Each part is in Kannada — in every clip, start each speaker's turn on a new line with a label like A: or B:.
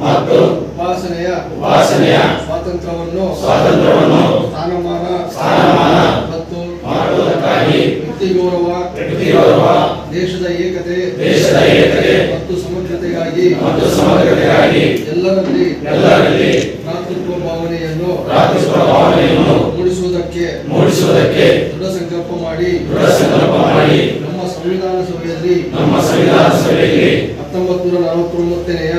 A: ಉಪಾಸನೆಯ ಸ್ವಾತಂತ್ರ್ಯವನ್ನು ಸ್ಥಾನಮಾನ ಮತ್ತು ವ್ಯಕ್ತಿ ಗೌರವ ದೇಶದ ಏಕತೆ ಮತ್ತು ಸಮಗ್ರತೆಗಾಗಿ ಎಲ್ಲರಲ್ಲಿ ಭ್ರಾತೃತ್ವ ಭಾವನೆಯನ್ನು ಮೂಡಿಸುವುದಕ್ಕೆ ದೃಢ ಸಂಕಲ್ಪ ಮಾಡಿ ನಮ್ಮ ಸಂವಿಧಾನ ಸಭೆಯಲ್ಲಿ 1949ನೆಯ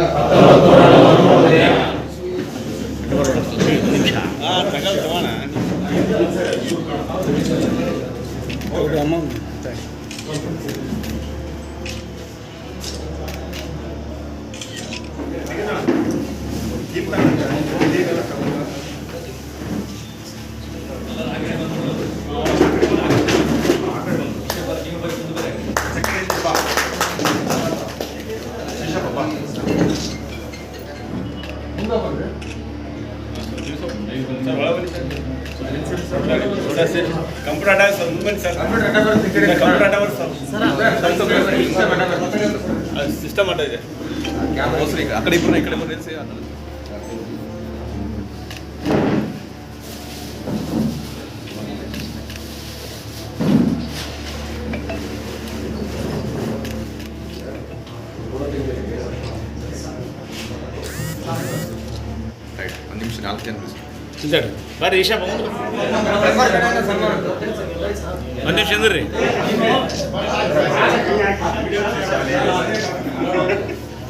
B: ಸಿಸ್ಟಮ್ ಇದೆ ಆ ಕಡೆ ಇಬ್ಬರು ಈ ಕಡೆ ಬರ್ರಿ ಒಂದು ನಿಮಿಷ 4 ಜನ
C: ಬರ್ರಿ ಈಶಾ ಒಂದು ನಿಮಿಷ ಅಂದ್ರಿ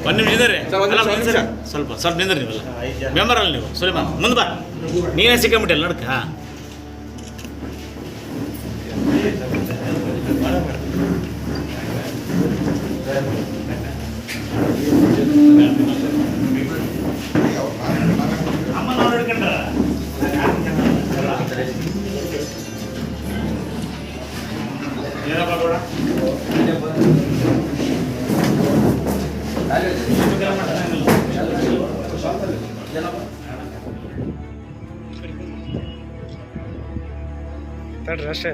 C: ಒಂದು ನಿಮಿಷ ಇದ್ರಿ ಸ್ವಲ್ಪ ನಿಂದ್ರಿ ನೀವಲ್ಲ ಮೆಂಬರ್ ಅಲ್ಲ ನೀವು ಸುಲೇಮಾನ್ ಮುಂದೆ ಬಾ ನೀನೇ ಸಿಕ್ಕಂಬಿಟ್ಟಿಲ್ಲ ನಡ್ಕ ಹಾಂ ಅಷ್ಟೇ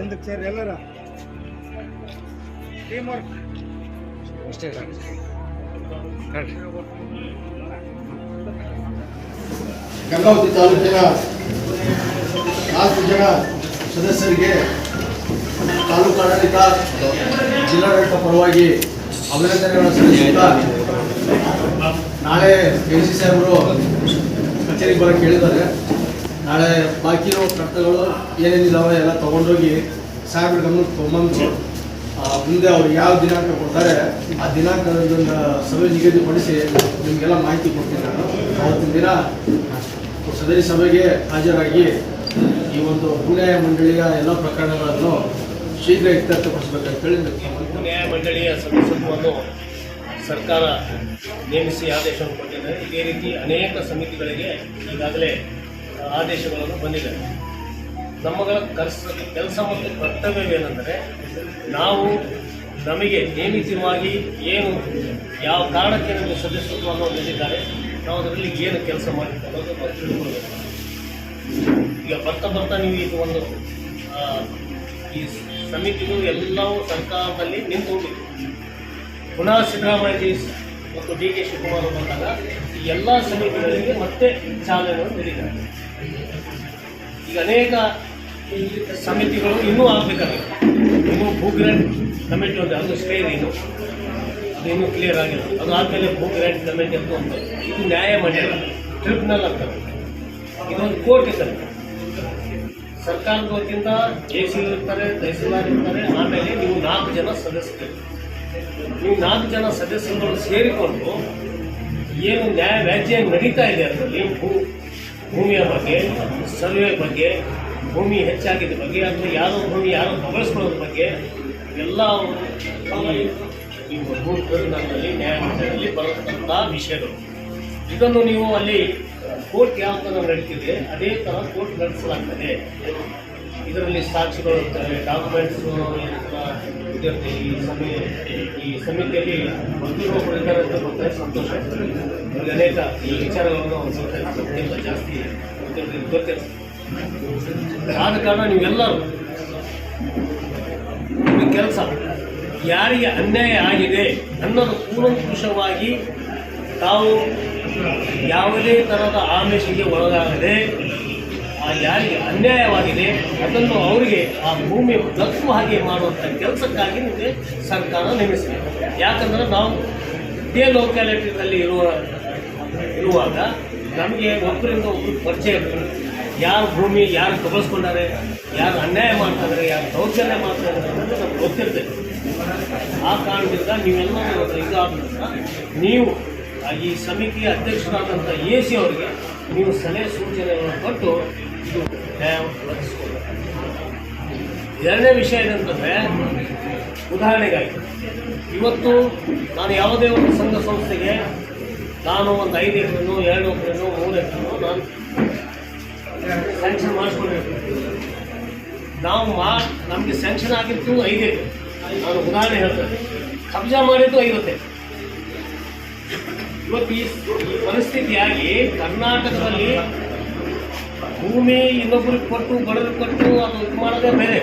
D: ఎందుకు సార్ వెళ్ళరా టీమ్ వర్క్ ಅಷ್ಟೇ
A: ಗಂಗಾವತಿ ತಾಲೂಕಿನ 4 ಜನ ಸದಸ್ಯರಿಗೆ ತಾಲೂಕು ಆಡಳಿತ ಜಿಲ್ಲಾಡಳಿತ ಪರವಾಗಿ ಅಭಿನಂದನೆಗಳನ್ನು ಸಲ್ಲಿಸುತ್ತಾ ನಾಳೆ AC ಸಾಹೇಬರು ಕಚೇರಿಗೆ ಬರೋಕ್ಕೆ ಹೇಳಿದ್ದಾರೆ. ನಾಳೆ ಬಾಕಿ ಇರೋ ಕರ್ತಗಳು ಏನೇನಿದ್ದಾವೆ ಎಲ್ಲ ತೊಗೊಂಡೋಗಿ ಸಾಹೇಬ್ರ ಗಮನಕ್ಕೆ ತೊಗೊಂಬಂದು ಮುಂದೆ ಅವ್ರು ಯಾವ ದಿನಾಂಕ ಕೊಡ್ತಾರೆ ಆ ದಿನಾಂಕದ ಸಭೆ ನಿಗದಿಪಡಿಸಿ ನಿಮಗೆಲ್ಲ ಮಾಹಿತಿ ಕೊಡ್ತೀನಿ. ನಾನು ಅವತ್ತಿನ ದಿನ ಸದರಿ ಸಭೆಗೆ ಹಾಜರಾಗಿ ಈ ಒಂದು ನ್ಯಾಯ ಮಂಡಳಿಯ ಎಲ್ಲ ಪ್ರಕರಣಗಳನ್ನು ಶೀಘ್ರ ಇತ್ಯರ್ಥಪಡಿಸಬೇಕಂತೇಳಿ
E: ನ್ಯಾಯ ಮಂಡಳಿಯ ಸದಸ್ಯತ್ವವನ್ನು ಸರ್ಕಾರ ನೇಮಿಸಿ ಆದೇಶವನ್ನು ಕೊಟ್ಟಿದೆ. ಇದೇ ರೀತಿ ಅನೇಕ ಸಮಿತಿಗಳಿಗೆ ಈಗಾಗಲೇ ಆದೇಶಗಳನ್ನು ಬಂದಿದೆ. ನಮ್ಮಗಳ ಕೆಲಸ ಮತ್ತು ಕರ್ತವ್ಯವೇನೆಂದರೆ ನಾವು ನಮಗೆ ನೇಮಿತವಾಗಿ ಏನು ಯಾವ ಕಾರಣಕ್ಕೆ ನಮಗೆ ಸದಸ್ಯತ್ವವನ್ನು ನೀಡಿದ್ದಾರೆ, ನಾವು ಅದರಲ್ಲಿ ಏನು ಕೆಲಸ ಮಾಡಿದ್ದೇವೆ ಅನ್ನೋದು ನಾವು ತಿಳ್ಕೊಳ್ಬೇಕು. ಈಗ ಬರ್ತಾ ನೀವು ಇದು ಒಂದು ಈ ಸಮಿತಿಗಳು ಎಲ್ಲವೂ ಸರ್ಕಾರದಲ್ಲಿ ನಿಂತು ಹೋಗಿತ್ತು. ಪುನಃ ಸಿದ್ದರಾಮಯ್ಯ ಮತ್ತು DK ಶಿವಕುಮಾರ್ ಬಂದಾಗ ಈ ಎಲ್ಲ ಸಮಿತಿಗಳಿಗೆ ಮತ್ತೆ ಚಾಲನೆಯನ್ನು ನೀಡಿದ್ದಾರೆ. ಈಗ ಅನೇಕ ಸಮಿತಿಗಳು ಇನ್ನೂ ಆಗಬೇಕಾಗಿದೆ. ಇನ್ನೂ ಭೂಗ್ರಾಂಟ್ ಕಮಿಟಿ ಒಂದು ಅದು ಸ್ಟೇ ಇದೆ, ಅದು ಇನ್ನೂ ಕ್ಲಿಯರ್ ಆಗಿಲ್ಲ. ಅದು ಆದಮೇಲೆ ಭೂಗ್ರಾಂಟ್ ಕಮಿಟಿ ಅಂತ ಒಂದು ಇದು ನ್ಯಾಯ ಮಂಡಳಿ ಟ್ರಿಬ್ಯುನಲ್ ಆಗ್ತದೆ. ಇದೊಂದು ಕೋರ್ಟ್ ಇರ್ತದೆ. ಸರ್ಕಾರದ ವತಿಯಿಂದ AC ಇರ್ತಾರೆ, ತಹಸೀಲ್ದಾರ್ ಇರ್ತಾರೆ. ಆಮೇಲೆ ನೀವು 4 ಜನ ಸದಸ್ಯರು. ನೀವು 4 ಜನ ಸದಸ್ಯರುಗಳು ಸೇರಿಕೊಂಡು ಏನು ನ್ಯಾಯ ವ್ಯಾಜ್ಯ ನಡೀತಾ ಇದೆ ಅದರಲ್ಲಿ ಭೂಮಿಯ ಬಗ್ಗೆ, ಸರ್ವೆ ಬಗ್ಗೆ, ಭೂಮಿ ಹೆಚ್ಚಾಗಿದ್ದ ಬಗ್ಗೆ, ಅಥವಾ ಯಾರೋ ಬಗಳಿಸ್ಕೊಳ್ಳೋದ್ರ ಬಗ್ಗೆ ಎಲ್ಲ ಈ ಭೂ ಟ್ರಿಬ್ಯುನಲ್ನಲ್ಲಿ ನ್ಯಾಯಮಂಡಳಿಯಲ್ಲಿ ಬರತಕ್ಕಂಥ ವಿಷಯಗಳು. ಇದನ್ನು ನೀವು ಅಲ್ಲಿ ಕೋರ್ಟ್ ಯಾವ ಥರ ನಡೀತಿದೆ ಅದೇ ಥರ ಕೋರ್ಟ್ ನಡೆಸಲಾಗ್ತದೆ. ಇದರಲ್ಲಿ ಸಾಕ್ಷಿಗಳು ಇರ್ತಾರೆ, ಡಾಕ್ಯುಮೆಂಟ್ಸು ಇರುತ್ತೆ. ಈ ಸಮಿತಿಯಲ್ಲಿ ವಕೀಲರು ಇದ್ದಾರೆ ಅಂತ ಗೊತ್ತಾಗ ಸಂತೋಷ. ಅವ್ರಿಗೆ ಅನೇಕ ಈ ವಿಚಾರಗಳನ್ನು ಸ್ವಲ್ಪ ಜಾಸ್ತಿ ಗೊತ್ತಿರುತ್ತೆ. ಆದ ಕಾರಣ ನೀವೆಲ್ಲರೂ ಈ ಕೆಲಸ ಯಾರಿಗೆ ಅನ್ಯಾಯ ಆಗಿದೆ ಅನ್ನೋದು ಕೂಲಂಕುಷವಾಗಿ ತಾವು ಯಾವುದೇ ಥರದ ಆಮಿಷಗೆ ಒಳಗಾಗದೆ ಯಾರಿಗೆ ಅನ್ಯಾಯವಾಗಿದೆ ಅದನ್ನು ಅವರಿಗೆ ಆ ಭೂಮಿ ದಕ್ಕುವ ಹಾಗೆ ಮಾಡುವಂಥ ಕೆಲಸಕ್ಕಾಗಿ ನಿಮಗೆ ಸರ್ಕಾರ ನೇಮಿಸಿದೆ. ಯಾಕಂದರೆ ನಾವು ಇದೇ ಲೋಕ್ಯಾಲಿಟಿನಲ್ಲಿ ಇರುವಾಗ ನಮಗೆ ಒಬ್ಬರಿಂದ ಒಬ್ಬರು ಪರಿಚಯ ಇರ್ತದೆ. ಯಾರು ಭೂಮಿ ಯಾರು ಕಬಳಿಸ್ಕೊಂಡಾರೆ, ಯಾರು ಅನ್ಯಾಯ ಮಾಡ್ತಿದ್ದಾರೆ, ಯಾರು ದೌರ್ಜನ್ಯ ಮಾಡ್ತಾ ಇದ್ದಾರೆ ಅನ್ನೋದು ನಮ್ಗೆ ಗೊತ್ತಿರ್ತದೆ. ಆ ಕಾರಣದಿಂದ ನೀವೆಲ್ಲ ಇದಾದ ನೀವು ಈ ಸಮಿತಿಯ ಅಧ್ಯಕ್ಷರಾದಂಥ AC ಅವರಿಗೆ ನೀವು ಸಲಹೆ ಸೂಚನೆಗಳನ್ನು ಕೊಟ್ಟು ಇದು ನ್ಯಾಯವನ್ನು ಒದಗಿಸಿಕೊಳ್ಬೇಕು. ಎರಡನೇ ವಿಷಯ ಏನಂತಂದರೆ, ಉದಾಹರಣೆಗಾಗಿ ಇವತ್ತು ನಾನು ಯಾವುದೇ ಒಂದು ಸಂಘ ಸಂಸ್ಥೆಗೆ ನಾನು ಒಂದು 5 ಎಕರೆನೋ 2 ಎಕರೆನೋ 3 ಎಕರೆನೋ ನಾನು ಸ್ಯಾಂಕ್ಷನ್ ಮಾಡಿಸ್ಕೊಂಡಿರ್ತೀನಿ. ನಮಗೆ ಸ್ಯಾಂಕ್ಷನ್ ಆಗಿತ್ತು 5 ಎಕರೆ. ನಾನು ಉದಾಹರಣೆ ಹೇಳ್ತೇನೆ, ಕಬ್ಜಾ ಮಾಡಿದ್ದು 50 ಎಕರೆ. ಇವತ್ತು ಈ ಪರಿಸ್ಥಿತಿಯಾಗಿ ಕರ್ನಾಟಕದಲ್ಲಿ ಭೂಮಿ ಇನ್ನೊಬ್ಬರಿಗೆ ಕೊಟ್ಟು ಬಡವರಿಗೆ ಕೊಟ್ಟು ಅದು ಇದು ಮಾಡೋದೇ ಬೇರೆ.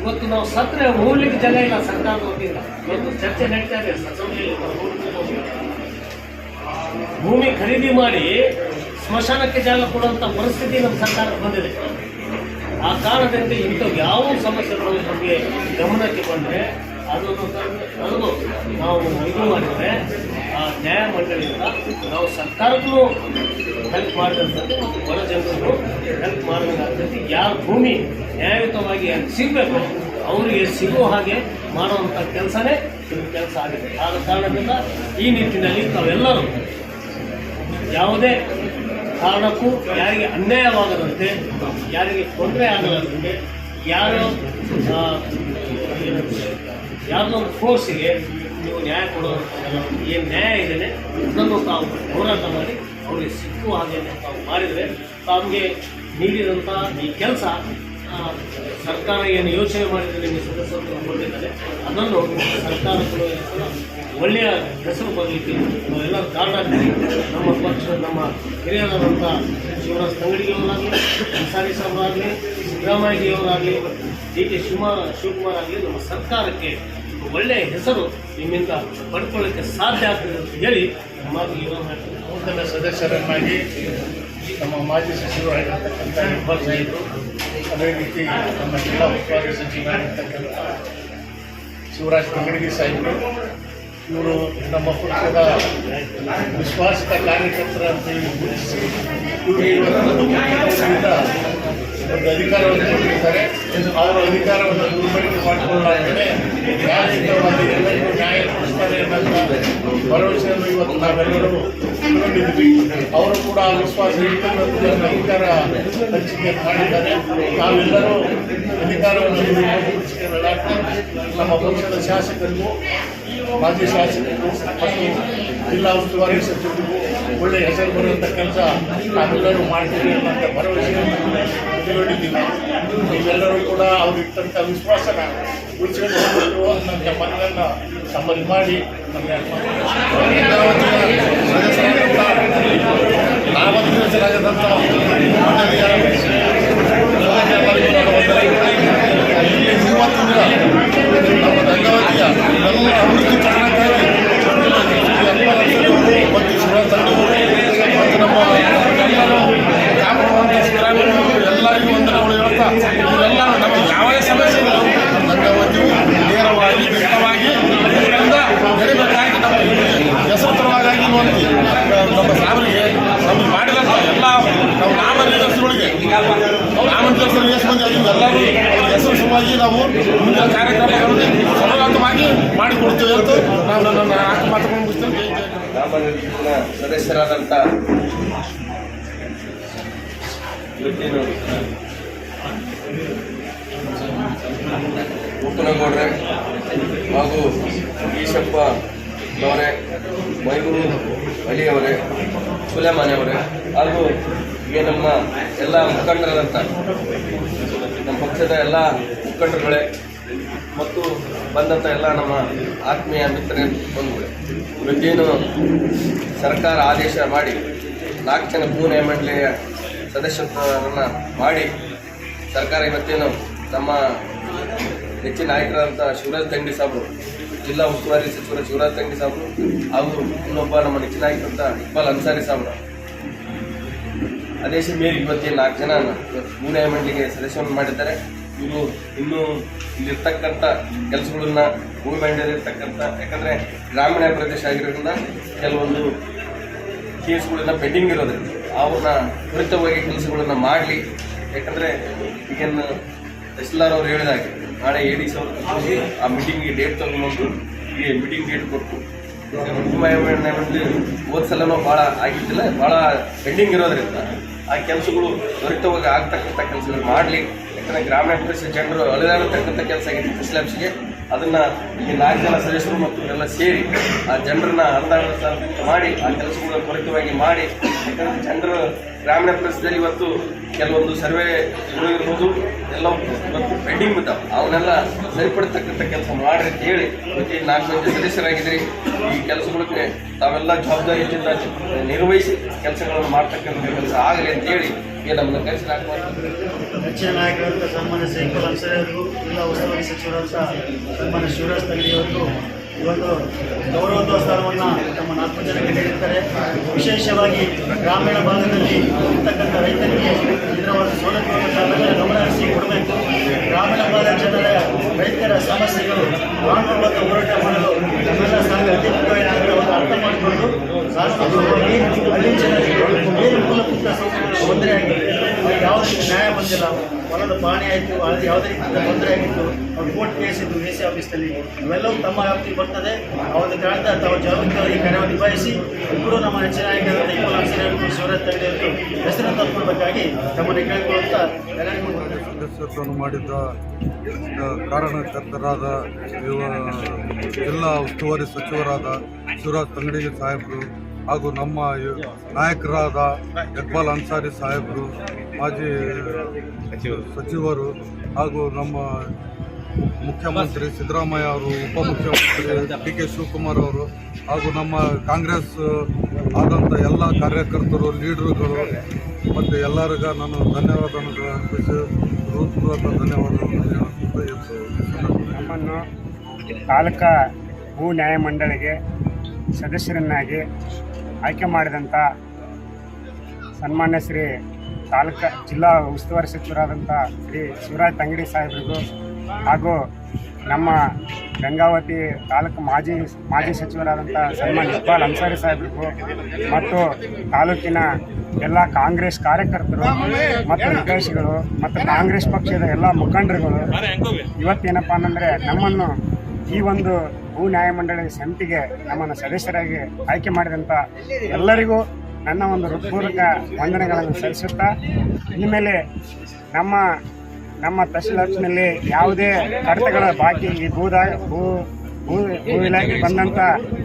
E: ಇವತ್ತು ನಾವು ಸತ್ತರೆ ಹೋಗ್ಲಿಕ್ಕೆ ಜಾಗ ಇಲ್ಲ ಸರ್ಕಾರದ ವತಿಯಿಂದ. ಇವತ್ತು ಚರ್ಚೆ ನಡೀತಾ ಇದೆ ಅಸೆಂಬ್ಲಿಯಲ್ಲಿ. ಭೂಮಿ ಖರೀದಿ ಮಾಡಿ ಸ್ಮಶಾನಕ್ಕೆ ಜಾಗ ಕೊಡುವಂಥ ಪರಿಸ್ಥಿತಿ ನಮ್ಮ ಸರ್ಕಾರಕ್ಕೆ ಬಂದಿದೆ. ಆ ಕಾರಣದಿಂದ ಇಂಥ ಯಾವ ಸಮಸ್ಯೆಗಳು ನಮಗೆ ಗಮನಕ್ಕೆ ಬಂದರೆ ಅದನ್ನು ತಂದು ನಾವು ಇದು ಮಾಡಿದರೆ ಆ ನ್ಯಾಯ ಮಂಡಳಿಯಿಂದ ನಾವು ಸರ್ಕಾರಕ್ಕೂ ಹೆಲ್ಪ್ ಮಾಡಿದಂಥದ್ದು ಮತ್ತು ಬಡ ಜನರಿಗೂ ಹೆಲ್ಪ್ ಮಾಡಬೇಕಾಗ್ತದೆ. ಯಾರ ಭೂಮಿ ನ್ಯಾಯಯುತವಾಗಿ ಸಿಗಬೇಕು ಅವರಿಗೆ ಸಿಗುವ ಹಾಗೆ ಮಾಡುವಂಥ ಕೆಲಸನೇ ಇದು ಕೆಲಸ ಆಗಿದೆ. ಆದ ಕಾರಣದಿಂದ ಈ ನಿಟ್ಟಿನಲ್ಲಿ ತಾವೆಲ್ಲರೂ ಯಾವುದೇ ಕಾರಣಕ್ಕೂ ಯಾರಿಗೆ ಅನ್ಯಾಯವಾಗದಂತೆ, ಯಾರಿಗೆ ತೊಂದರೆ ಆಗದಂತೆ, ಯಾವುದೋ ಒಂದು ಫೋರ್ಸಿಗೆ ನೀವು ನ್ಯಾಯ ಕೊಡುವಂಥದ್ದೆಲ್ಲ ಏನು ನ್ಯಾಯ ಇದೆ ಅದನ್ನು ತಾವು ಹೋರಾಟ ಮಾಡಿ ಅವರಿಗೆ ಸಿಕ್ಕುವ ಹಾಗೆ ತಾವು ಮಾಡಿದರೆ ತಮಗೆ ನೀಡಿದಂಥ ಈ ಕೆಲಸ ಸರ್ಕಾರ ಏನು ಯೋಚನೆ ಮಾಡಿದರೆ ನಿಮಗೆ ಸದಸ್ಯತ್ವ ಕೊಟ್ಟಿದ್ದಾರೆ ಅದನ್ನು ಸರ್ಕಾರಗಳು ಒಳ್ಳೆಯ ಹೆಸರು ಬರಲಿಕ್ಕೆ ನಾವೆಲ್ಲರೂ ಕಾರಣ ಆಗ್ತೀವಿ. ನಮ್ಮ ಪಕ್ಷ ನಮ್ಮ ಹಿರಿಯರಾದಂಥ ಶಿವರಾಜ್ ತಂಗಡಿಯವರಾಗಲಿ, ಅನ್ಸಾರಿ ಸಾಹೇಬರಾಗಲಿ, ಸಿದ್ದರಾಮಯ್ಯಜಿಯವರಾಗಲಿ, DK ಶಿವಕುಮಾರ್ ಆಗಲಿ ನಮ್ಮ ಸರ್ಕಾರಕ್ಕೆ ಒಳ್ಳೆಯ ಹೆಸರು ನಿಮ್ಮಿಂದ ಪಡ್ಕೊಳ್ಳೋಕ್ಕೆ ಸಾಧ್ಯ ಆಗ್ತದೆ ಅಂತ ಹೇಳಿ ಮಾತು
F: ನೂತನ ಸದಸ್ಯರನ್ನಾಗಿ ನಮ್ಮ ಮಾಜಿ ಸಚಿವರು ಆಗಿರ್ತಕ್ಕಂಥ ಇಕ್ಬಾಲ್ ಸಾಹೇಬರು, ಅದೇ ರೀತಿ ನಮ್ಮ ಜಿಲ್ಲಾ ಉಸ್ತುವಾರಿ ಸಚಿವರಾಗಿರ್ತಕ್ಕಂಥ ಶಿವರಾಜ್ ತಂಗಡಗಿ ಸಾಹೇಬರು, ಇವರು ನಮ್ಮ ಪಕ್ಷದ ವಿಶ್ವಾಸಿತ ಕಾರ್ಯಕರ್ತರ ಅಂತ ಹೇಳಿ ಗುರುತಿಸಿ ಇವರಿಗೆ ಇವತ್ತಿನಿಂದ ಒಂದು ಅಧಿಕಾರವನ್ನು ಕೊಟ್ಟಿದ್ದಾರೆ. ಅವರ ಅಧಿಕಾರವನ್ನು ದುರ್ಬಳಕೆ ಮಾಡಿಕೊಳ್ಳಲಾಗಿದೆ. ನ್ಯಾಯಯುತವಾಗಿ ಎಲ್ಲರಿಗೂ ನ್ಯಾಯ ಕೊಡಿಸ್ತಾರೆ ಅನ್ನೋಂಥ ಭರವಸೆಯನ್ನು ಇವತ್ತು ನಾವೆಲ್ಲರೂ ಇಟ್ಕೊಂಡಿದ್ವಿ. ಅವರು ಕೂಡ ಆ ವಿಶ್ವಾಸ ಇಟ್ಟುಕೊಂಡು ಅಧಿಕಾರ ಹಂಚಿಕೆ ಮಾಡಿದ್ದಾರೆ. ನಾವೆಲ್ಲರೂ ಅಧಿಕಾರವನ್ನು ದುರ್ಬಳಕೆ ನಮ್ಮ ಪಕ್ಷದ ಶಾಸಕರಿಗೂ ಮಾಜಿ ಶಾಸಕರಿಗೂ ಮತ್ತು ಜಿಲ್ಲಾ ಉಸ್ತುವಾರಿ ಸಚಿವರಿಗೂ ಒಳ್ಳೆಯ ಹೆಸರು ಬರುವಂಥ ಕೆಲಸ ನಾವೆಲ್ಲರೂ ಮಾಡ್ತೀವಿ ಅನ್ನೋಂಥ ಭರವಸೆಯನ್ನು ಇಟ್ಕೊಂಡಿದ್ದೀವಿ. ನೀವೆಲ್ಲರೂ ಕೂಡ ಅವ್ರು ಇಟ್ಟಂಥ ವಿಶ್ವಾಸನ ಉಳಿಸ್ಕೊಂಡು ಹೋಗಬೇಕು ಅನ್ನೋಂಥ ಮನವನ್ನು ಸಂಬಂಧ ಮಾಡಿ ನಾಮನಿರ್ದೇಶನಾಗದಂಥ ಇವತ್ತಿನ ನಮ್ಮ ಗಂಗಾವತಿಯ ಎಲ್ಲ ಅಭಿವೃದ್ಧಿ ಕಾರಣಕ್ಕಾಗಿ ಮತ್ತು ಮತ್ತು ನಮ್ಮ ಎಲ್ಲರಿಗೂ ವಂದನೆಗಳು ಹೇಳ್ತಾ ಇವರೆಲ್ಲ ನಮಗೆ ಯಾವುದೇ ಸಮಸ್ಯೆ ಇಲ್ಲ. ನಮ್ಮ ಗಂಗಾವತಿ ನೇರವಾಗಿ ದಿಟ್ಟವಾಗಿ ಇದರಿಂದ ನಡಿಬೇಕಾಗಿ ನಮ್ಮ ಹೆಸರು ತರವಾಗಿ ನಮ್ಮ ಸಾವರಿಗೆ ನಮಗೆ ಮಾಡಿದಂಥ ಎಲ್ಲ ನಾವು ನಾಮನಿರ್ದೇಶಗಳಿಗೆ ಎಷ್ಟು ಮಂದಿ ಆಗಿ ಎಲ್ಲರೂ ಹೆಸರು ಸಲುವಾಗಿ ನಾವು ಮುಂದಿನ ಕಾರ್ಯಕ್ರಮಗಳಲ್ಲಿ ಸಮರ್ಪಕವಾಗಿ ಮಾಡಿಕೊಡ್ತೇವೆ ಅಂತ ನಾವು ನನ್ನ ಮಾತುಗಳನ್ನು ಮುಗಿಸ್ತೇನೆ.
B: ನಾಮನಿರ್ದೇಶನ ಸದಸ್ಯರಾದಂಥ ಇವತ್ತೇನು ಮುಕ್ಕನಗೌಡ್ರೆ ಹಾಗೂ ಈಶಪ್ಪ ಅವರೇ, ಮೈಗೂರು ಅಲಿಯವರೇ, ಸುಲೇಮಾನಿ ಅವರೇ ಹಾಗೂ ಈಗ ನಮ್ಮ ಎಲ್ಲ ಮುಖಂಡರಾದಂಥ ನಮ್ಮ ಪಕ್ಷದ ಎಲ್ಲ ಮುಖಂಡರುಗಳೇ ಮತ್ತು ಬಂದಂಥ ಎಲ್ಲ ನಮ್ಮ ಆತ್ಮೀಯ ಮಿತ್ರರೇ ಬಂಧುಗಳೇ, ಇವತ್ತೇನು ಸರ್ಕಾರ ಆದೇಶ ಮಾಡಿ 4 ಜನ ಭೂ ನ್ಯಾಯಮಂಡಳಿಯ ಸದಸ್ಯತ್ವವನ್ನು ಮಾಡಿ ಸರ್ಕಾರ ಇವತ್ತೇನು ನಮ್ಮ ನೆಚ್ಚಿನ ನಾಯಕರಾದಂಥ ಶಿವರಾಜ್ ತಂಗಡಿ ಸಾಬ್ರು, ಜಿಲ್ಲಾ ಉಸ್ತುವಾರಿ ಸಚಿವರ ಶಿವರಾಜ್ ತಂಗಡಿ ಸಾಬ್ರು ಹಾಗೂ ಇನ್ನೊಬ್ಬ ನಮ್ಮ ನೆಚ್ಚಿನ ನಾಯಕರಂಥ ಇಕ್ಬಾಲ್ ಅನ್ಸಾರಿ ಸಾಬ್ರು ಆದೇಶ ಮೇರೆಗೆ ಇವತ್ತೇನು 4 ಜನ ಭೂ ನ್ಯಾಯಮಂಡಳಿಗೆ ಸದಸ್ಯವನ್ನು ಮಾಡಿದ್ದಾರೆ. ಇವರು ಇನ್ನೂ ಇಲ್ಲಿರ್ತಕ್ಕಂಥ ಕೆಲಸಗಳನ್ನ ಭೂಮಿ ಮಂಡಳಿರ್ತಕ್ಕಂಥ, ಯಾಕಂದರೆ ಗ್ರಾಮೀಣ ಪ್ರದೇಶ ಆಗಿರೋದ್ರಿಂದ ಕೆಲವೊಂದು ಕೇಸ್ಗಳನ್ನ ಪೆಂಡಿಂಗ್ ಇರೋದ್ರಿಂದ ಅವ್ರನ್ನ ತ್ವರಿತವಾಗಿ ಕೆಲಸಗಳನ್ನ ಮಾಡಲಿ. ಯಾಕಂದರೆ ಈಗೇನು ತಹಸೀಲ್ದಾರ್ ಅವರು ಹೇಳಿದಾಗೆ ನಾಳೆ ADC ಅವರು ಆ ಮೀಟಿಂಗಿಗೆ ಡೇಟ್ ತಗೊಂಡು ಈಗ ಮೀಟಿಂಗ್ ಡೇಟ್ ಕೊಟ್ಟು ಹೋದ ಸಲನೂ ಭಾಳ ಆಗಿದ್ದಿಲ್ಲ, ಭಾಳ ಪೆಂಡಿಂಗ್ ಇರೋದ್ರಿಂದ ಆ ಕೆಲಸಗಳು ತ್ವರಿತವಾಗಿ ಆಗ್ತಕ್ಕಂಥ ಕೆಲಸಗಳು ಮಾಡಲಿ. ಯಾಕಂದರೆ ಗ್ರಾಮೀಣ ಪ್ರದೇಶ ಜನರು ಅಲೆದಾಡತಕ್ಕಂಥ ಕೆಲಸ ಆಗಿದೆ ತಹಸೀಲ್ ಆಫೀಸ್ಗೆ. ಅದನ್ನು ಈ 4 ಜನ ಸದಸ್ಯರು ಮತ್ತು ಎಲ್ಲ ಸೇರಿ ಆ ಜನರನ್ನ ಅನುದಾನ ಮಾಡಿ ಆ ಕೆಲಸಗಳನ್ನು ತ್ವರಿತವಾಗಿ ಮಾಡಿ. ಯಾಕಂದರೆ ಜನರು ಗ್ರಾಮೀಣ ಪ್ರದೇಶದಲ್ಲಿ ಇವತ್ತು ಕೆಲವೊಂದು ಸರ್ವೆ ಇರ್ಬೋದು ಎಲ್ಲ ಇವತ್ತು ಪೆಂಡಿಂಗ್ ಬಿದ್ದಾವೆ, ಅವನ್ನೆಲ್ಲ ಸರಿಪಡಿಸ್ತಕ್ಕಂಥ ಕೆಲಸ ಮಾಡ್ರಿ ಅಂತ ಹೇಳಿ ಇವತ್ತು 4 ಮಂದಿ ಸದಸ್ಯರಾಗಿದ್ದೀರಿ. ಈ ಕೆಲಸಗಳಿಗೆ ತಾವೆಲ್ಲ ಜವಾಬ್ದಾರಿಯಿಂದ ನಿರ್ವಹಿಸಿ ಕೆಲಸಗಳನ್ನು ಮಾಡ್ತಕ್ಕಂಥ ಕೆಲಸ ಆಗಲಿ ಅಂತೇಳಿ ನಮ್ಮನ್ನು ಕರೆಸಲಾಗ್ತದೆ.
G: ಹೆಚ್ಚಿನ ನಾಯಕರಾದಂಥ ಸನ್ಮಾನ್ಯ ಇಕ್ಬಾಲ್ ಅನ್ಸಾರಿ ಅವರಿಗೂ, ಜಿಲ್ಲಾ ಉಸ್ತುವಾರಿ ಸಚಿವರಾದ ಸನ್ಮಾನ್ಯ ಶಿವರಾಜ್ ತಂಗಡಿ ಅವರಿಗೂ ಇವತ್ತು ಗೌರವೋದ್ಧವ ಸ್ಥಾನವನ್ನು ನಮ್ಮ 4 ಜನಕ್ಕೆ ನೀಡಿರ್ತಾರೆ. ವಿಶೇಷವಾಗಿ ಗ್ರಾಮೀಣ ಭಾಗದಲ್ಲಿ ಇರ್ತಕ್ಕಂಥ ರೈತರಿಗೆ ಇದರ ಒಂದು ಸೌಲಭ್ಯವನ್ನು ತಾವೆಲ್ಲ ಗಮನ ಹರಿಸಿ ಕೊಡಬೇಕು. ಗ್ರಾಮೀಣ ಭಾಗದ ಜನರ ರೈತರ ಸಮಸ್ಯೆಗಳು ಕಾನೂನುಬದ್ಧ ಹೋರಾಟ ಮಾಡಲು ನಮ್ಮೆಲ್ಲ ಸಂಘ ಅತಿ ಮುಖ್ಯವಾಗಿ ಒಂದು ಅರ್ಥ ಮಾಡಿಕೊಂಡು ಶಾಸಕವಾಗಿ ಹಳ್ಳಿ ಜನರಿಗೆ ಏನು ಮೂಲಭೂತ ಸೌಕರ್ಯಗಳು ತೊಂದರೆ ಆಗಿದೆ, ಅವ್ರಿಗೆ ಯಾವುದೇ ನ್ಯಾಯ ಬಂದಿಲ್ಲ, ಹೊಲದ ಪಾಣಿ ಆಯಿತು, ಅಲ್ಲಿ ಯಾವುದೇ ರೀತಿಯ ತೊಂದರೆ ಆಗಿತ್ತು, ಅವ್ರು ಕೋರ್ಟ್ ಕೇಸ್ ಇದ್ದು AC ಆಫೀಸ್ನಲ್ಲಿ, ಇವೆಲ್ಲವೂ ತಮ್ಮ ವ್ಯಾಪ್ತಿಗೆ ಬರ್ತದೆ. ಅವತ್ತು ಕಾಣ್ತಾ ತಾವು ಜವಾಬ್ದಾರಿ ಕಾರ್ಯವನ್ನು ನಿಭಾಯಿಸಿ ಇಬ್ಬರು ನಮ್ಮ ನೆಚ್ಚಿನ ನಾಯಕರಾದ ಇಕ್ಬಾಲ್ ಅನ್ಸಾರಿ ಅವರು, ಶಿವರಾಜ್ ತಂಗಡಿ ಅವರು ಹೆಸರನ್ನು ತಂದುಕೊಡ್ಬೇಕಾಗಿ ತಮ್ಮನ್ನು ಕೇಳಿಕೊಳ್ಳುತ್ತಾ
H: ಸದಸ್ಯತ್ವವನ್ನು ಮಾಡಿದ್ದ ಕಾರಣಕರ್ತರಾದ ಜಿಲ್ಲಾ ಉಸ್ತುವಾರಿ ಸಚಿವರಾದ ಶಿವರಾಜ್ ತಂಗಡಿ ಸಾಹೇಬರು ಹಾಗೂ ನಮ್ಮ ನಾಯಕರಾದ ಇಕ್ಬಾಲ್ ಅನ್ಸಾರಿ ಸಾಹೇಬರು, ಮಾಜಿ ಸಚಿವರು ಹಾಗೂ ನಮ್ಮ ಮುಖ್ಯಮಂತ್ರಿ ಸಿದ್ದರಾಮಯ್ಯ ಅವರು, ಉಪಮುಖ್ಯಮಂತ್ರಿ DK ಶಿವಕುಮಾರ್ ಅವರು ಹಾಗೂ ನಮ್ಮ ಕಾಂಗ್ರೆಸ್ ಆದಂಥ ಎಲ್ಲ ಕಾರ್ಯಕರ್ತರು, ಲೀಡರ್ಗಳು ಮತ್ತು ಎಲ್ಲರಿಗೂ ನಾನು ಧನ್ಯವಾದವನ್ನು ಅರ್ಪಿಸಿ ಹೃತ್ಪೂರ್ವಕ ಧನ್ಯವಾದಗಳನ್ನು
I: ನಮ್ಮನ್ನು ತಾಲೂಕಾ ಭೂ ನ್ಯಾಯಮಂಡಳಿಗೆ ಸದಸ್ಯರನ್ನಾಗಿ ಆಯ್ಕೆ ಮಾಡಿದಂಥ ಸನ್ಮಾನ್ಯ ಶ್ರೀ ಜಿಲ್ಲಾ ಉಸ್ತುವಾರಿ ಸಚಿವರಾದಂಥ ಶ್ರೀ ಶಿವರಾಜ್ ತಂಗಡಿ ಸಾಹೇಬರಿಗೂ ಹಾಗೂ ನಮ್ಮ ಗಂಗಾವತಿ ತಾಲೂಕು ಮಾಜಿ ಸಚಿವರಾದಂಥ ಸನ್ಮಾನ್ ಇಕ್ಬಾಲ್ ಅನ್ಸಾರಿ ಸಾಹೇಬರಿಗೂ ಮತ್ತು ತಾಲೂಕಿನ ಎಲ್ಲ ಕಾಂಗ್ರೆಸ್ ಕಾರ್ಯಕರ್ತರು ಮತ್ತು ನಿರ್ದೇಶಕರು ಮತ್ತು ಕಾಂಗ್ರೆಸ್ ಪಕ್ಷದ ಎಲ್ಲ ಮುಖಂಡರುಗಳು ಇವತ್ತೇನಪ್ಪ ಅನ್ನಂದರೆ ನಮ್ಮನ್ನು ಈ ಒಂದು ಭೂ ನ್ಯಾಯಮಂಡಳಿ ಸಮಿತಿಗೆ ನಮ್ಮನ್ನು ಸದಸ್ಯರಾಗಿ ಆಯ್ಕೆ ಮಾಡಿದಂಥ ಎಲ್ಲರಿಗೂ ನನ್ನ ಒಂದು ಹೃತ್ಪೂರ್ವಕ ವಂದನೆಗಳನ್ನು ಸಲ್ಲಿಸುತ್ತಾ ಇನ್ಮೇಲೆ ನಮ್ಮ ತಹಶೀಲ್ದಾರ್ನಲ್ಲಿ ಯಾವುದೇ ಕಡತಗಳ ಬಾಕಿ ಈ ಭೂ ಇಲಾಖೆ ಬಂದಂಥ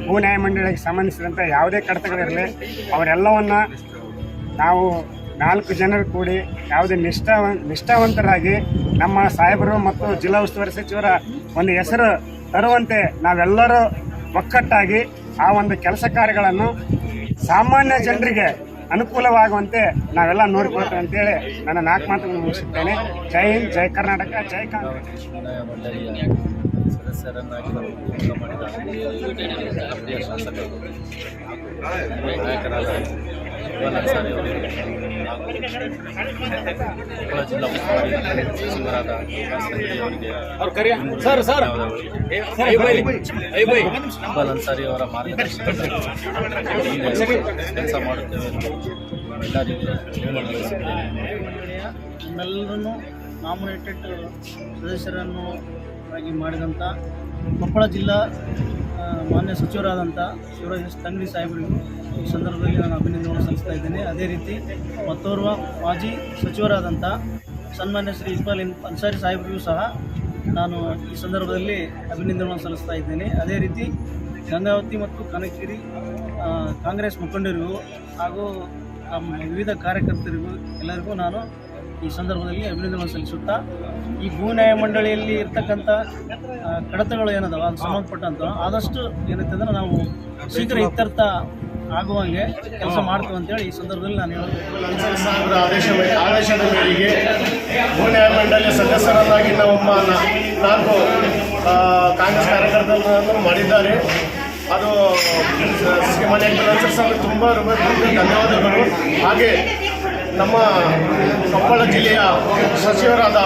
I: ಭೂ ನ್ಯಾಯಮಂಡಳಿಗೆ ಸಂಬಂಧಿಸಿದಂಥ ಯಾವುದೇ ಕಡತಗಳಿರಲಿ ಅವರೆಲ್ಲವನ್ನು ನಾವು 4 ಜನರು ಕೂಡಿ ಯಾವುದೇ ನಿಷ್ಠಾವಂತರಾಗಿ ನಮ್ಮ ಸಾಹೇಬರು ಮತ್ತು ಜಿಲ್ಲಾ ಉಸ್ತುವಾರಿ ಸಚಿವರ ಒಂದು ಹೆಸರು ತರುವಂತೆ ನಾವೆಲ್ಲರೂ ಒಕ್ಕಟ್ಟಾಗಿ ಆ ಒಂದು ಕೆಲಸ ಕಾರ್ಯಗಳನ್ನು ಸಾಮಾನ್ಯ ಜನರಿಗೆ ಅನುಕೂಲವಾಗುವಂತೆ ನಾವೆಲ್ಲ ನೋಡಿಕೊಳ್ತೇವೆ ಅಂತೇಳಿ ನನ್ನ 4 ಮಾತುಗಳನ್ನು ಮುಗಿಸುತ್ತೇನೆ. ಜೈ ಹಿಂದ್, ಜೈ ಕರ್ನಾಟಕ, ಜೈ ಕಾಂಗ್ರೆಸ್.
J: ಸದಸ್ಯರನ್ನಾಗಿ ನೇಮಕ ಮಾಡಿದ ಜನಪ್ರಿಯ ಶಾಸಕರು ನಾಯಕರಾದ ಇಕ್ಬಾಲ್ ಅನ್ಸಾರಿ ಅವರು ಹಾಗೂ ಕೊಪ್ಪಳ ಜಿಲ್ಲಾ ಉಸ್ತುವಾರಿ ಸಚಿವರಾದ ಇಕ್ಬಾಲ್ ಅನ್ಸಾರಿ ಅವರ ಮಾರ್ಗದರ್ಶನದಲ್ಲಿ ಕೆಲಸ ಮಾಡುತ್ತೇವೆ ಎಂದು ಎಲ್ಲರಿಗೂ ತಿಳಿಸಿದ್ದೇನೆ.
G: ನಮ್ಮೆಲ್ಲರನ್ನು ನಾಮಿನೇಟೆಡ್ ಸದಸ್ಯರನ್ನು ಆಗಿ ಮಾಡಿದಂಥ ಕೊಪ್ಪಳ ಜಿಲ್ಲಾ ಮಾನ್ಯ ಸಚಿವರಾದಂಥ ಶಿವರಾಜ್ ತಂಗಡಿ ಸಾಹೇಬರಿಗೂ ಈ ಸಂದರ್ಭದಲ್ಲಿ ನಾನು ಅಭಿನಂದನೆಗಳನ್ನು ಸಲ್ಲಿಸ್ತಾ ಇದ್ದೇನೆ. ಅದೇ ರೀತಿ ಮತ್ತೋರ್ವ ಮಾಜಿ ಸಚಿವರಾದಂಥ ಸನ್ಮಾನ್ಯ ಶ್ರೀ ಇಕ್ಬಾಲ್ ಅನ್ಸಾರಿ ಸಾಹೇಬರಿಗೂ ಸಹ ನಾನು ಈ ಸಂದರ್ಭದಲ್ಲಿ ಅಭಿನಂದನೆಗಳನ್ನು ಸಲ್ಲಿಸ್ತಾ ಇದ್ದೇನೆ. ಅದೇ ರೀತಿ ಗಂಗಾವತಿ ಮತ್ತು ಕನಕಗಿರಿ ಕಾಂಗ್ರೆಸ್ ಮುಖಂಡರಿಗೂ ಹಾಗೂ ವಿವಿಧ ಕಾರ್ಯಕರ್ತರಿಗೂ ಎಲ್ಲರಿಗೂ ನಾನು ಈ ಸಂದರ್ಭದಲ್ಲಿ ಅಭಿನಂದನೆ ಸಲ್ಲಿಸುತ್ತಾ ಈ ಭೂ ನ್ಯಾಯಮಂಡಳಿಯಲ್ಲಿ ಇರ್ತಕ್ಕಂಥ ಕಡತಗಳು ಏನದಾವ ಅದು ಸಂಬಂಧಪಟ್ಟಂಥ ಆದಷ್ಟು ಏನೈತೆ ಅಂದರೆ ನಾವು ಶೀಘ್ರ ಇತ್ಯರ್ಥ ಆಗುವಂಗೆ ಕೆಲಸ ಮಾಡ್ತೀವಿ ಅಂತೇಳಿ ಈ ಸಂದರ್ಭದಲ್ಲಿ ನಾನು
E: ಅನ್ಸಾರಿ ಸಾಹೇಬರ ಆದೇಶದ ಮೇರೆಗೆ ಭೂ ನ್ಯಾಯಮಂಡಳಿಯ ಸದಸ್ಯರನ್ನಾಗಿ ನಮ್ಮ 4 ಕಾಂಗ್ರೆಸ್ ಕಾರ್ಯಕರ್ತರನ್ನು ಮಾಡಿದ್ದಾರೆ. ಅದು ಮಾನ್ಯ ಅನ್ಸಾರಿ ಸಾಹೇಬ್ ತುಂಬ ಧನ್ಯವಾದಗಳು. ಹಾಗೆ ನಮ್ಮ ಕೊಪ್ಪಳ ಜಿಲ್ಲೆಯ ಸಚಿವರಾದ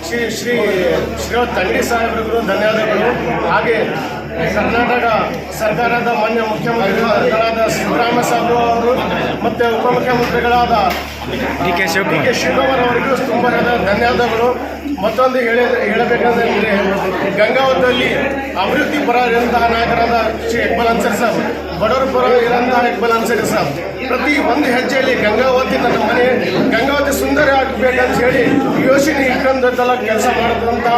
E: ಶ್ರೀರಾಜ್ ತಂಗಡಿ ಸಾಹೇಬರಿಗೂ ಧನ್ಯವಾದಗಳು. ಹಾಗೆ ಕರ್ನಾಟಕ ಸರ್ಕಾರದ ಮಾನ್ಯ ಮುಖ್ಯಮಂತ್ರಿಗಳಾದ ಸಿದ್ದರಾಮಯ್ಯ ಸಾಹೇಬ್ ಅವರು ಮತ್ತು ಉಪಮುಖ್ಯಮಂತ್ರಿಗಳಾದ ಡಿ ಕೆ ಶಿವಕುಮಾರ್ ಅವರಿಗೂ ತುಂಬ ಧನ್ಯವಾದಗಳು. ಮತ್ತೊಂದು ಹೇಳಬೇಕಂದ್ರೆ ಗಂಗಾವತಿಯಲ್ಲಿ ಅಭಿವೃದ್ಧಿ ಪರ ಇರುವಂತಹ ನಾಯಕರಾದ ಶ್ರೀ ಇಕ್ಬಾಲ್ ಅನ್ಸಾರಿ ಸಾಹೇಬ್, ಬಡವರ ಪರ ಇರುವಂತಹ ಇಕ್ಬಾಲ್ ಅನ್ಸಾರಿ ಸಾಹೇಬ್ ಪ್ರತಿ ಒಂದು ಹೆಜ್ಜೆಯಲ್ಲಿ ಗಂಗಾವತಿ ನನ್ನ ಮನೆ, ಗಂಗಾವತಿ ಸುಂದರ ಆಗಬೇಕಂತ ಹೇಳಿ ಯೋಚನೆ ಇಟ್ಕೊಂಡಲ್ಲ ಕೆಲಸ ಮಾಡಿದಂತಹ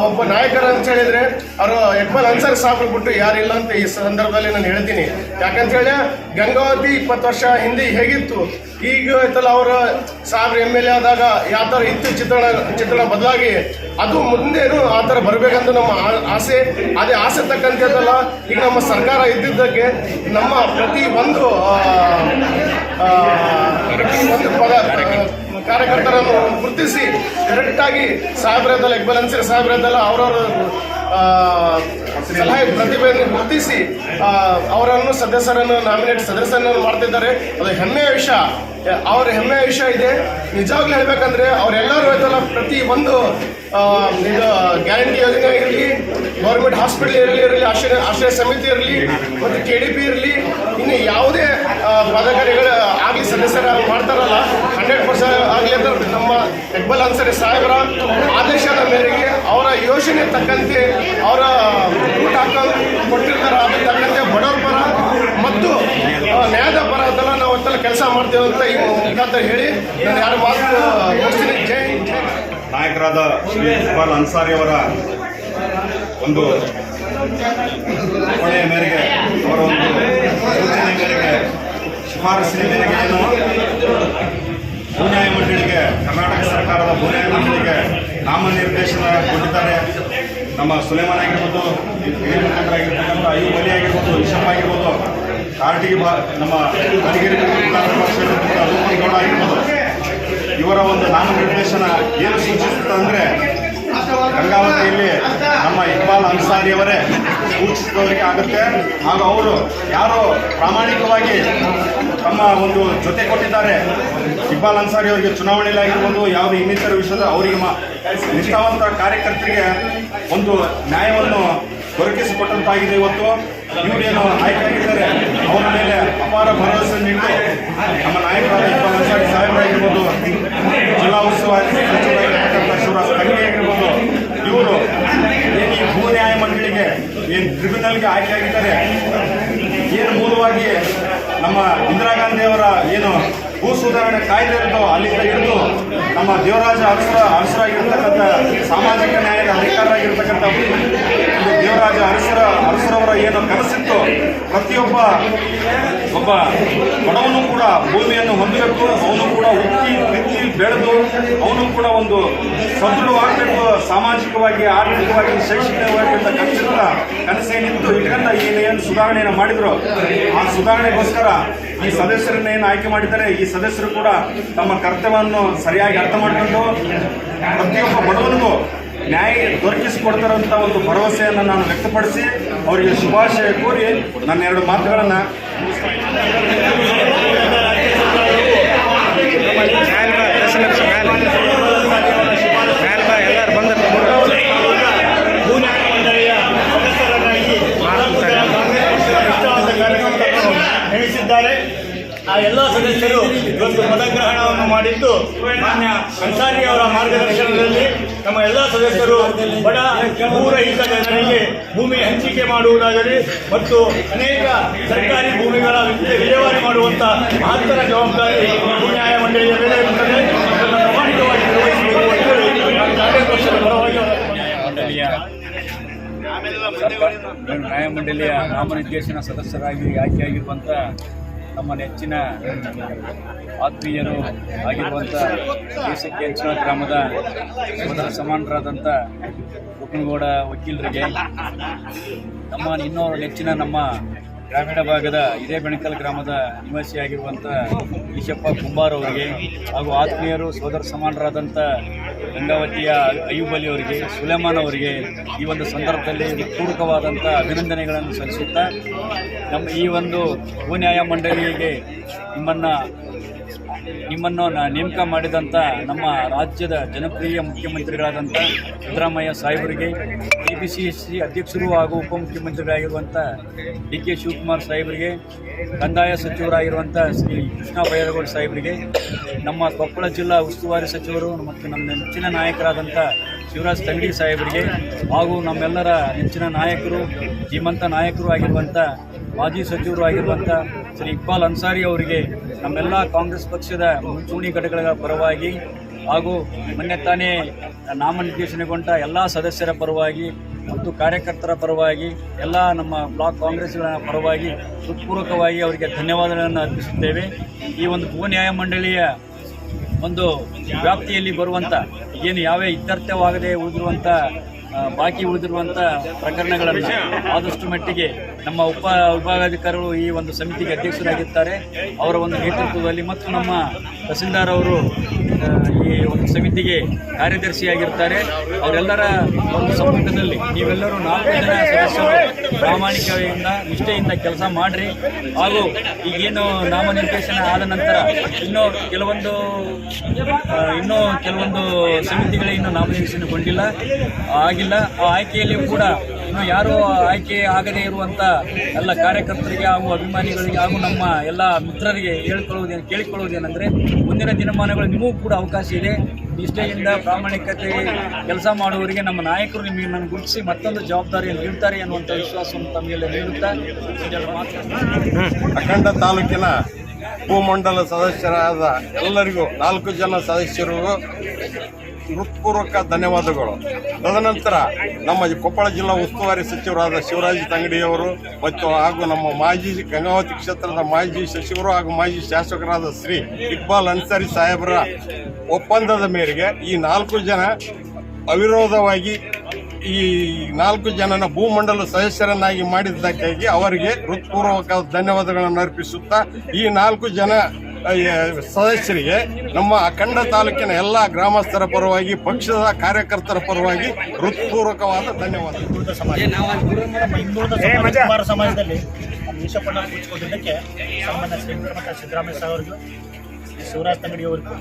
E: ಒಬ್ಬ ನಾಯಕರು ಅಂತ ಹೇಳಿದರೆ ಅವರು ಇಕ್ಬಾಲ್ ಅನ್ಸಾರಿ ಸಾಹೇಬ್ರು ಬಿಟ್ಟು ಯಾರಿಲ್ಲ ಅಂತ ಈ ಸಂದರ್ಭದಲ್ಲಿ ನಾನು ಹೇಳ್ತೀನಿ. ಯಾಕಂತ ಹೇಳಿ ಗಂಗಾವತಿ 20 ವರ್ಷ ಹಿಂದೆ ಹೇಗಿತ್ತು, ಈಗ ಐತಲ್ಲ ಅವರು ಸಾಹೇಬ್ರು MLA ಆದಾಗ ಯಾವ ಥರ ಇತ್ತು ಚಿತ್ರಣ ಬದಲಾಗಿ ಅದು ಮುಂದೇನು ಆ ಥರ ಬರಬೇಕಂತ ನಮ್ಮ ಆಸೆ. ಅದೇ ಆಸೆ ತಕ್ಕಂಥದ್ದಲ್ಲ ಈಗ ನಮ್ಮ ಸರ್ಕಾರ ಇದ್ದಿದ್ದಕ್ಕೆ ನಮ್ಮ ಪ್ರತಿ ಒಂದು ಕಾರ್ಯಕರ್ತರನ್ನು ಗುರುತಿಸಿ ಕರೆಕ್ಟಾಗಿ ಸಾಹೇಬ್ರದಲ್ಲ ಇಕ್ಬಾಲ್ ಅನ್ಸಾರಿ ಸಾಹೇಬ್ರದಲ್ಲ ಅವರವರು ಸಲಹೆ ಪ್ರತಿಭೆಯನ್ನು ಗುರುತಿಸಿ ಅವರನ್ನು ಸದಸ್ಯರನ್ನು ಮಾಡ್ತಿದ್ದಾರೆ. ಅದು ಹೆಮ್ಮೆಯ ವಿಷಯ, ಅವ್ರ ಹೆಮ್ಮೆಯ ವಿಷಯ ಇದೆ. ನಿಜವಾಗ್ಲೂ ಹೇಳ್ಬೇಕಂದ್ರೆ ಅವರೆಲ್ಲರೂ ಐತಲ್ಲ ಪ್ರತಿ ಒಂದು ಇದು ಗ್ಯಾರಂಟಿ ಯೋಜನೆ ಇರಲಿ, ಗೌರ್ಮೆಂಟ್ ಹಾಸ್ಪಿಟಲ್ ಇರಲಿ, ಆಶ್ರಯ ಸಮಿತಿ ಇರಲಿ, ಮತ್ತು KDP ಇರಲಿ, ಇನ್ನು ಯಾವುದೇ ಪದಾಧಿಕಾರಿಗಳು ಆಗಲಿ ಸದಸ್ಯರ ಮಾಡ್ತಾರಲ್ಲ 100% ಆಗಲಿ ಅಂತ ನಮ್ಮ ಇಕ್ಬಾಲ್ ಅನ್ಸಾರಿ ಸಾಹೇಬರ ಆದೇಶದ ಮೇರೆಗೆ ಅವರ ಯೋಜನೆ ತಕ್ಕಂತೆ ಅವರ ರೂಟ್ ಹಾಕೊಂಡು ಕೊಟ್ಟಿರ್ತಾರೆ. ಅದ್ರ ತಕ್ಕಂತೆ ಬಡವರ ಪರ ಮತ್ತು ನ್ಯಾಯದ ಪರ ಅದೆಲ್ಲ ನಾವು ಅದೆಲ್ಲ ಕೆಲಸ ಮಾಡ್ತೇವೆ ಅಂತ ಈ ಮುಖಾಂತರ ಹೇಳಿ ನಾನು ಯಾರು ಮಾತು ಮುಗಿಸ್ತೀನಿ. ಜೈ ಹಿಂದ್.
K: ನಾಯಕರಾದ ಶ್ರೀ ಇಕ್ಬಾಲ್ ಅನ್ಸಾರಿ ಅವರ ಒಂದು ಕೊನೆಯ ಮೇರೆಗೆ, ಅವರ ಒಂದು ಸೂಚನೆ ಮೇರೆಗೆ, ಶಿಫಾರಸಿನ ಮೇರೆಗೆ ಏನು ಭೂ ನ್ಯಾಯಮಂಡಳಿಗೆ, ಕರ್ನಾಟಕ ಸರ್ಕಾರದ ಭೂ ನ್ಯಾಯಮಂಡಳಿಗೆ ನಾಮನಿರ್ದೇಶನ ಕೊಟ್ಟಿದ್ದಾರೆ. ನಮ್ಮ ಸುಲೇಮಾನ್ ಆಗಿರ್ಬೋದು, ಹಿರಿಯ ಮುಖಂಡರಾಗಿರ್ತಕ್ಕಂಥ ಅಯ್ಯೂಬ್ ಅಲಿ ಆಗಿರ್ಬೋದು, ಇಶಪ್ಪ ಆಗಿರ್ಬೋದು, ಕಾರ್ಟಿಗೆ ನಮ್ಮ ಕನಕಗಿರಿ ರೂಪನ್ ಗೌಡ ಆಗಿರ್ಬೋದು, ಇವರ ಒಂದು ನಾಮನಿರ್ದೇಶನ ಏನು ಸೂಚಿಸುತ್ತೆ ಅಂದರೆ ಗಂಗಾವತಿಯಲ್ಲಿ ನಮ್ಮ ಇಕ್ಬಾಲ್ ಅನ್ಸಾರಿಯವರೇ ಸೂಚಿಸಿದವರಿಗೆ ಆಗುತ್ತೆ. ಹಾಗೂ ಅವರು ಯಾರು ಪ್ರಾಮಾಣಿಕವಾಗಿ ತಮ್ಮ ಒಂದು ಜೊತೆ ಕೊಟ್ಟಿದ್ದಾರೆ ಇಕ್ಬಾಲ್ ಅನ್ಸಾರಿ ಅವರಿಗೆ ಚುನಾವಣೆಯಲ್ಲಿ ಆಗಿರ್ಬೋದು ಯಾವುದೇ ಇನ್ನಿತರ ವಿಷಯದ ಅವರಿಗೆ ನಿಷ್ಠಾವಂತ ಕಾರ್ಯಕರ್ತರಿಗೆ ಒಂದು ನ್ಯಾಯವನ್ನು ದೊರಕಿಸಿಕೊಟ್ಟಂತಾಗಿದೆ. ಇವತ್ತು ಇವರೇನು ಆಯ್ಕೆಯಾಗಿದ್ದಾರೆ ಅವರ ಮೇಲೆ ಅಪಾರ ಭರವಸೆ ನೀಡಿ ನಮ್ಮ ನಾಯಕರಾದ ಇಕ್ಬಾಲ್ ಅನ್ಸಾರಿ ಸಾಹೇಬರಾಗಿರ್ಬೋದು, ಜಿಲ್ಲಾ ಉಸ್ತುವಾರಿ ಸಚಿವರಾಗಿರ್ತಕ್ಕಂಥ ಶಿವರಾಜ್ ತಂಗಡಿ ಆಗಿರ್ಬೋದು, ಇವರು ಏನು ಈ ಭೂ ನ್ಯಾಯ ಮಂಡಳಿಗೆ ಏನು ಟ್ರಿಬ್ಯುನಲ್ಗೆ ಆಯ್ಕೆಯಾಗಿದ್ದಾರೆ, ಏನು ಮೂಲವಾಗಿ ನಮ್ಮ ಇಂದಿರಾ ಗಾಂಧಿ ಅವರ ಏನು ಭೂ ಸುಧಾರಣೆ ಕಾಯ್ದೆ ಇರುತ್ತೋ ಅಲ್ಲಿಂದ ಹಿಡಿದು ನಮ್ಮ ದೇವರಾಜ ಅರಸರಾಗಿರ್ತಕ್ಕಂಥ ಸಾಮಾಜಿಕ ನ್ಯಾಯದ ಅಧಿಕಾರರಾಗಿರ್ತಕ್ಕಂಥ ದೇವರಾಜ ಅರಸರವರ ಏನು ಕನಸಿತ್ತು, ಪ್ರತಿಯೊಬ್ಬ ಬಡವನು ಕೂಡ ಭೂಮಿಯನ್ನು ಹೊಂದಬೇಕು, ಅವನು ಕೂಡ ಬಿತ್ತಿ ಬೆಳೆದು ಅವನು ಕೂಡ ಒಂದು ಸದೃಢವಾಗಬೇಕು, ಸಾಮಾಜಿಕವಾಗಿ ಆರ್ಥಿಕವಾಗಿ ಶೈಕ್ಷಣಿಕವಾಗಿ ಅಂತ ಕನಸೇನಿತ್ತು ಇಟ್ಕೊಂಡ ಏನು ಸುಧಾರಣೆಯನ್ನು ಮಾಡಿದ್ರು ಆ ಸುಧಾರಣೆಗೋಸ್ಕರ ಈ ಸದಸ್ಯರನ್ನ ಏನು ಆಯ್ಕೆ ಮಾಡಿದ್ದಾರೆ, ಈ ಸದಸ್ಯರು ಕೂಡ ತಮ್ಮ ಕರ್ತವ್ಯವನ್ನು ಸರಿಯಾಗಿ ಅರ್ಥ ಮಾಡಿಕೊಂಡು ಪ್ರತಿಯೊಬ್ಬ ಬಡವನಿಗೂ ನ್ಯಾಯ ದೊರಕಿಸಿಕೊಡ್ತಾರಂಥ ಒಂದು ಭರವಸೆಯನ್ನು ನಾನು ವ್ಯಕ್ತಪಡಿಸಿ ಅವರಿಗೆ ಶುಭಾಶಯ ಕೋರಿ ನನ್ನ 2 ಮಾತುಗಳನ್ನು
G: ಎಣಿಸಿದ್ದಾರೆ. ಆ ಎಲ್ಲ ಸದಸ್ಯರು ಇವತ್ತು ಪದಗ್ರಹಣವನ್ನು ಮಾಡಿದ್ದು ಮಾನ್ಯ ಅನ್ಸಾರಿ ಅವರ ಮಾರ್ಗದರ್ಶನದಲ್ಲಿ ನಮ್ಮ ಎಲ್ಲ ಸದಸ್ಯರು ಬಡ ಭೂರಹಿತ ಜನರಿಗೆ ಭೂಮಿ ಹಂಚಿಕೆ ಮಾಡುವುದಾಗಲಿ ಮತ್ತು ಅನೇಕ ಸರ್ಕಾರಿ ಭೂಮಿಗಳ ವಿಲೇವಾರಿ ಮಾಡುವಂಥ ಮಹತ್ತರ ಜವಾಬ್ದಾರಿ ಭೂ ನ್ಯಾಯ ಮಂಡಳಿಯ ಮೇಲೆ ಇರುತ್ತದೆ. ಅದನ್ನು ಪ್ರಾಮಾಣಿಕವಾಗಿ ನಿರ್ವಹಿಸಬೇಕು ಅಂತೇಳಿ ನಾನು ಕಾರ್ಯದರ್ಶಿಗಳ ಪರವಾಗಿ
J: ನ್ಯಾಯಮಂಡಳಿಯ ನಾಮನಿರ್ದೇಶನ ಸದಸ್ಯರಾಗಿ ಆಯ್ಕೆಯಾಗಿರುವಂಥ ನಮ್ಮ ನೆಚ್ಚಿನ ಆತ್ಮೀಯರು ಆಗಿರುವಂಥ ದೇಶಕ್ಕೆ ಹೆಚ್ಚಿನ ಗ್ರಾಮದ ಸೋದರ ಸಮಾನರಾದಂಥ ಕುಕ್ಕನಗೌಡ ವಕೀಲರಿಗೆ, ನಮ್ಮ ಇನ್ನೊಂದು ನೆಚ್ಚಿನ ನಮ್ಮ ಗ್ರಾಮೀಣ ಭಾಗದ ಇದೇ ಬೆಣಕಲ್ ಗ್ರಾಮದ ನಿವಾಸಿಯಾಗಿರುವಂಥ ಈಶಪ್ಪ ಕುಂಬಾರ್ ಅವರಿಗೆ, ಹಾಗೂ ಆತ್ಮೀಯರು ಸೋದರ ಸಮಾನರಾದಂಥ ಗಂಗಾವತಿಯ ಅಯ್ಯೂಬಲಿ ಅವರಿಗೆ, ಸುಲೇಮಾನ್ ಅವರಿಗೆ ಈ ಒಂದು ಸಂದರ್ಭದಲ್ಲಿ ಪೂರಕವಾದಂಥ ಅಭಿನಂದನೆಗಳನ್ನು ಸಲ್ಲಿಸುತ್ತಾ, ನಮ್ಮ ಈ ಒಂದು ಭೂ ನ್ಯಾಯ ಮಂಡಳಿಗೆ ನಿಮ್ಮನ್ನು ನೇಮಕ ಮಾಡಿದಂಥ ನಮ್ಮ ರಾಜ್ಯದ ಜನಪ್ರಿಯ ಮುಖ್ಯಮಂತ್ರಿಗಳಾದಂಥ ಸಿದ್ದರಾಮಯ್ಯ ಸಾಹೇಬರಿಗೆ, ಕೆಪಿಸಿಸಿ ಅಧ್ಯಕ್ಷರು ಹಾಗೂ ಉಪಮುಖ್ಯಮಂತ್ರಿಗಳಾಗಿರುವಂಥ ಡಿ.ಕೆ. ಶಿವಕುಮಾರ್ ಸಾಹೇಬರಿಗೆ, ಕಂದಾಯ ಸಚಿವರಾಗಿರುವಂಥ ಶ್ರೀ ಕೃಷ್ಣ ಬೈರೇಗೌಡ ಸಾಹೇಬರಿಗೆ, ನಮ್ಮ ಕೊಪ್ಪಳ ಜಿಲ್ಲಾ ಉಸ್ತುವಾರಿ ಸಚಿವರು ಮತ್ತು ನಮ್ಮ ನೆಚ್ಚಿನ ನಾಯಕರಾದಂಥ ಶಿವರಾಜ್ ತಂಗಡಿ ಸಾಹೇಬರಿಗೆ, ಹಾಗೂ ನಮ್ಮೆಲ್ಲರ ನೆಚ್ಚಿನ ನಾಯಕರು, ಧೀಮಂತ ನಾಯಕರು ಆಗಿರುವಂಥ ಮಾಜಿ ಸಚಿವರು ಆಗಿರುವಂಥ ಶ್ರೀ ಇಕ್ಬಾಲ್ ಅನ್ಸಾರಿ ಅವರಿಗೆ, ನಮ್ಮೆಲ್ಲ ಕಾಂಗ್ರೆಸ್ ಪಕ್ಷದ ಮುಂಚೂಣಿ ಘಟಕಗಳ ಪರವಾಗಿ ಹಾಗೂ ಮೊನ್ನೆ ತಾನೇ ನಾಮನಿರ್ದೇಶನಗೊಂಡ ಎಲ್ಲ ಸದಸ್ಯರ ಪರವಾಗಿ ಮತ್ತು ಕಾರ್ಯಕರ್ತರ ಪರವಾಗಿ ಎಲ್ಲ ನಮ್ಮ ಬ್ಲಾಕ್ ಕಾಂಗ್ರೆಸ್ಗಳ ಪರವಾಗಿ ಹೃತ್ಪೂರ್ವಕವಾಗಿ ಅವರಿಗೆ ಧನ್ಯವಾದಗಳನ್ನು ಅರ್ಪಿಸುತ್ತೇವೆ. ಈ ಒಂದು ಭೂ ನ್ಯಾಯ ಮಂಡಳಿಯ ಒಂದು ವ್ಯಾಪ್ತಿಯಲ್ಲಿ ಬರುವಂಥ ಏನು ಯಾವೇ ಇತ್ಯರ್ಥವಾಗದೆ ಉಳಿದಿರುವಂಥ ಬಾಕಿ ಉಳಿದಿರುವಂಥ ಪ್ರಕರಣಗಳನ್ನು ಆದಷ್ಟು ಮಟ್ಟಿಗೆ ನಮ್ಮ ವಿಭಾಗಾಧಿಕಾರಿಗಳು ಈ ಒಂದು ಸಮಿತಿಗೆ ಅಧ್ಯಕ್ಷರಾಗಿದ್ದಾರೆ. ಅವರ ಒಂದು ನೇತೃತ್ವದಲ್ಲಿ ಮತ್ತು ನಮ್ಮ ತಹಸೀಲ್ದಾರ್ ಅವರು ಈ ಒಂದು ಸಮಿತಿಗೆ ಕಾರ್ಯದರ್ಶಿಯಾಗಿರ್ತಾರೆ. ಅವರೆಲ್ಲರ ಒಂದು ಸಮ್ಮುಖದಲ್ಲಿ ನೀವೆಲ್ಲರೂ 4 ಜನ ಸದಸ್ಯರು ಪ್ರಾಮಾಣಿಕತೆಯಿಂದ ನಿಷ್ಠೆಯಿಂದ ಕೆಲಸ ಮಾಡಿರಿ. ಹಾಗೂ ಈಗೇನು ನಾಮನಿರ್ದೇಶನ ಆದ ನಂತರ ಇನ್ನೂ ಕೆಲವೊಂದು ಸಮಿತಿಗಳೇ ಇನ್ನೂ ನಾಮನಿರ್ದೇಶನಗೊಂಡಿಲ್ಲ ಆಗಿಲ್ಲ. ಆ ಆಯ್ಕೆಯಲ್ಲಿ ಕೂಡ ಇನ್ನು ಯಾರೂ ಆಯ್ಕೆ ಆಗದೇ ಇರುವಂಥ ಎಲ್ಲ ಕಾರ್ಯಕರ್ತರಿಗೆ ಹಾಗೂ ಅಭಿಮಾನಿಗಳಿಗೆ ಹಾಗೂ ನಮ್ಮ ಎಲ್ಲ ಮಿತ್ರರಿಗೆ ಕೇಳಿಕೊಳ್ಳುವುದೇನೆಂದರೆ, ಮುಂದಿನ ದಿನಮಾನಗಳು ನಿಮಗೂ ಕೂಡ ಅವಕಾಶ ಇದೆ. ನಿಷ್ಠೆಯಿಂದ ಪ್ರಾಮಾಣಿಕತೆ ಕೆಲಸ ಮಾಡುವವರಿಗೆ ನಮ್ಮ ನಾಯಕರು ನಿಮಗೆ ನಾನು ಗುರುತಿಸಿ ಮತ್ತೊಂದು ಜವಾಬ್ದಾರಿಯನ್ನು ನೀಡ್ತಾರೆ ಅನ್ನುವಂಥ ವಿಶ್ವಾಸವನ್ನು ತಮಗೆಲ್ಲ ನೀಡುತ್ತಾ
F: ಅಖಂಡ ತಾಲೂಕಿನ ಭೂಮಂಡಲ ಸದಸ್ಯರಾದ ಎಲ್ಲರಿಗೂ 4 ಜನ ಸದಸ್ಯರಿಗೂ ಹೃತ್ಪೂರ್ವಕ ಧನ್ಯವಾದಗಳು. ತದನಂತರ ನಮ್ಮ ಕೊಪ್ಪಳ ಜಿಲ್ಲಾ ಉಸ್ತುವಾರಿ ಸಚಿವರಾದ ಶಿವರಾಜ್ ತಂಗಡಿಯವರು ಮತ್ತು ಹಾಗೂ ನಮ್ಮ ಗಂಗಾವತಿ ಕ್ಷೇತ್ರದ ಮಾಜಿ ಸಚಿವರು ಹಾಗೂ ಮಾಜಿ ಶಾಸಕರಾದ ಶ್ರೀ ಇಕ್ಬಾಲ್ ಅನ್ಸಾರಿ ಸಾಹೇಬರ ಒಪ್ಪಂದದ ಮೇರೆಗೆ ಈ 4 ಜನ ಅವಿರೋಧವಾಗಿ ಈ 4 ಜನನ ಭೂಮಂಡಲ ಸದಸ್ಯರನ್ನಾಗಿ ಮಾಡಿದ್ದಕ್ಕಾಗಿ ಅವರಿಗೆ ಹೃತ್ಪೂರ್ವಕ ಧನ್ಯವಾದಗಳನ್ನು ಅರ್ಪಿಸುತ್ತಾ, ಈ 4 ಜನ ಸದಸ್ಯರಿಗೆ ನಮ್ಮ ಅಖಂಡ ತಾಲೂಕಿನ ಎಲ್ಲ ಗ್ರಾಮಸ್ಥರ ಪರವಾಗಿ ಪಕ್ಷದ ಕಾರ್ಯಕರ್ತರ ಪರವಾಗಿ ಹೃತ್ಪೂರ್ವಕವಾದ ಧನ್ಯವಾದ.
G: ಕುಮಾರ ಸಮಾಜದಲ್ಲಿ ಈಶಪ್ಪಣ್ಣ ಕೂಚಿಕೊಂಡಿದ್ದಕ್ಕೆ ಸಾಮಾನ್ಯ ಶ್ರೀಮಂತ ಸಿದ್ದರಾಮಯ್ಯ ಸರ್ ಅವರಿಗೂ, ಶಿವರಾಜ್ ತಂಗಡಿ ಅವರಿಗೂ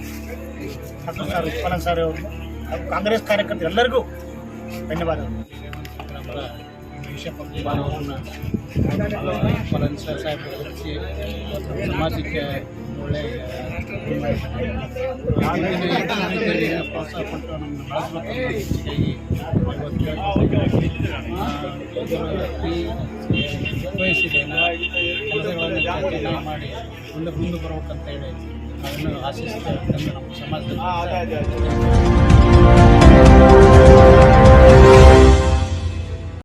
G: ಮತ್ತು ಸರ್ ಉತ್ಪನ್ನನ್ ಸರ್ ಅವರಿಗೂ ಹಾಗೂ ಕಾಂಗ್ರೆಸ್ ಕಾರ್ಯಕರ್ತರು ಎಲ್ಲರಿಗೂ ಧನ್ಯವಾದಗಳು. ಉತ್ಪನ್ನನ್ ಸರ್ ಸಾಹೇಬರು ಸಮಾಜಕ್ಕೆ ಒಳ್ಳೆಯ ಪ್ರೋತ್ಸಾಹ ಕೊಟ್ಟು ವಹಿಸಿದೆ ಕೆಲಸಗಳನ್ನು ಮಾಡಿ ಮುಂದೆ ಬರಬೇಕಂತ ಹೇಳಿ ಅದನ್ನು ಆಶಿಸ್ತೇವೆ ನಮ್ಮ ಸಮಾಜದಲ್ಲಿ.